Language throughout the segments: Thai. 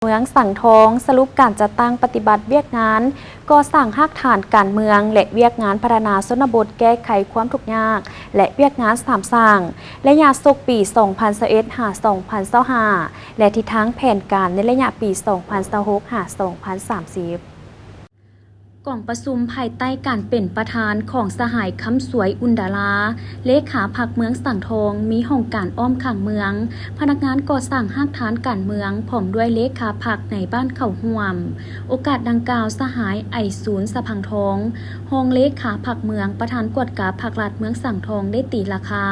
เมืองสังทองสรุปการจัดตั้งปฏิบัติเวียกงานก่อสร้างหากฐานการเมืองและเวียกงานพัฒนาชนบทแก้ไขความทุกข์ยากและเวียกงานสามสร้างและยาศกปี 2021 หา 2025 และทิศทางแผนการในระยะปี 2026 หา 2030กล่องประชุมภายใต้การเป็นประธานของสหายคำสวยอุนดาลาเลขาพรรคเมืองสังทองมีห้องการอ้อมขังเมืองพนักงานก่อสร้างหากฐานการเมืองพร้อมด้วยเลขาพรรคในบ้านเขาห่วมโอกาสดังกล่าวสหายไอศูนย์สะพังทองห้องเลขาพรรคเมืองประธานกวดกาพรรครัฐเมืองสังทองได้ตีราคา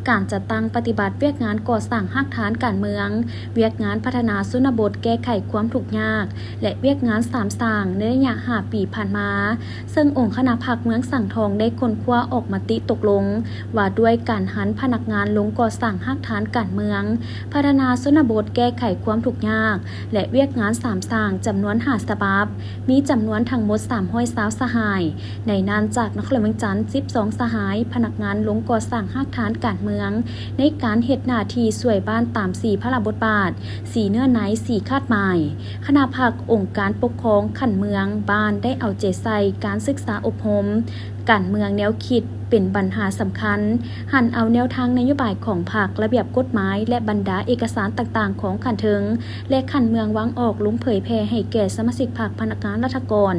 การจัดตั้งปฏิบัติเวียกงานก่อสร้างหากฐานการเมืองเวียกงานพัฒนาชนบทแก้ไขความทุกข์ยากและเวียกงานสามสร้างในระยะ5 ปีผ่านมาซึ่งองค์คณะพรรคเมืองสังทองได้ค้นคว้าออกมติตกลงว่าด้วยการหันพนักงานลงก่อสร้างหากฐานการเมืองพัฒนาชนบทแก้ไขความทุกข์ยากและเวียกงานสามสร้างจำนวน5 ฉบับมีจำนวนทั้งหมด320สหายในนั้นจากนครเมืองจันทร์12สหายพนักงานลงก่อสร้างหากฐานการเมืองในการเฮ็ดหน้าที่ช่วยบ้านตาม4 พระบทบาท4 เนื้อใน4 คาดหมายคณะพรรคองค์การปกครองขันเมืองบ้านได้เอาใจใส่การศึกษาอบรมการเมืองแนวคิดเป็นปัญหาสำคัญหันเอาแนวทางนโยบายของพรรคระเบียบกฎหมายและบรรดาเอกสารต่างๆของขันเทิงและขันเมืองวางออกลงเผยแพร่ให้แก่สมาชิกพรรคพนักงานราชการ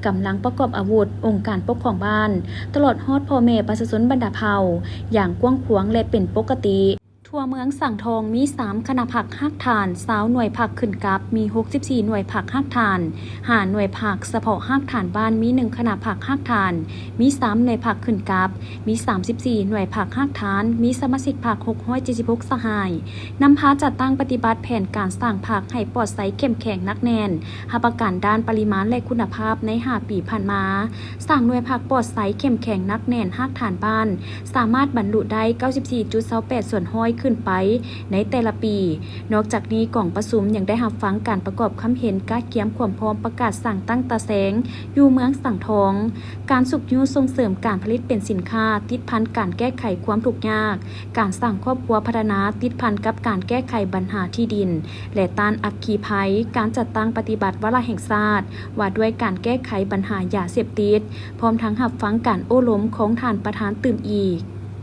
กำลังประกอบอาวุธองค์การปกครองบ้านตลอดฮอดพ่อแม่ประชาชนบรรดาเผ่าอย่างกว้างขวางและเป็นปกติทั่วเมืองสังทองมี3คณะพรรคหากฐาน20หน่วยพรรคขึ้นกับมี64หน่วยพรรคหากฐาน5หน่วยพรรคเฉพาะหากฐานบ้านมี1คณะพรรคหากฐานมี3หน่วยพรรคขึ้นกับมี34หน่วยพรรคหากฐานมีสมาชิกพรรค676สหายนำพาจัดตั้งปฏิบัติแผนการสร้างพรรคให้ปลอดภัยเข้มแข็งนักแน่นหาประกันด้านปริมาณและคุณภาพใน5 ปีผ่านมาสร้างหน่วยพรรคปลอดภัยเข้มแข็งนักแน่นหากฐานบ้านสามารถบรรลุได้ 94.28 ส่วนห้อยขึ้นไปในแต่ละปีนอกจากนี้กล่องประชุมยังได้รับฟังการประกอบความเห็นการเกียมความพร้อมประกาศสั่งตั้งตาแสงอยู่เมืองสังทองการสุกยูส่งเสริมการผลิตเป็นสินค้าติดพันการแก้ไขความทุกข์ยากการสร้างครอบครัวพัฒนาติดพันกับการแก้ไขปัญหาที่ดินและต้านอัคคีภัยการจัดตั้งปฏิบัติวาระแห่งชาติว่าด้วยการแก้ไขปัญหายาเสพติดพร้อมทั้งรับฟังการโอ้ล้มของท่านประธานตื่มอีก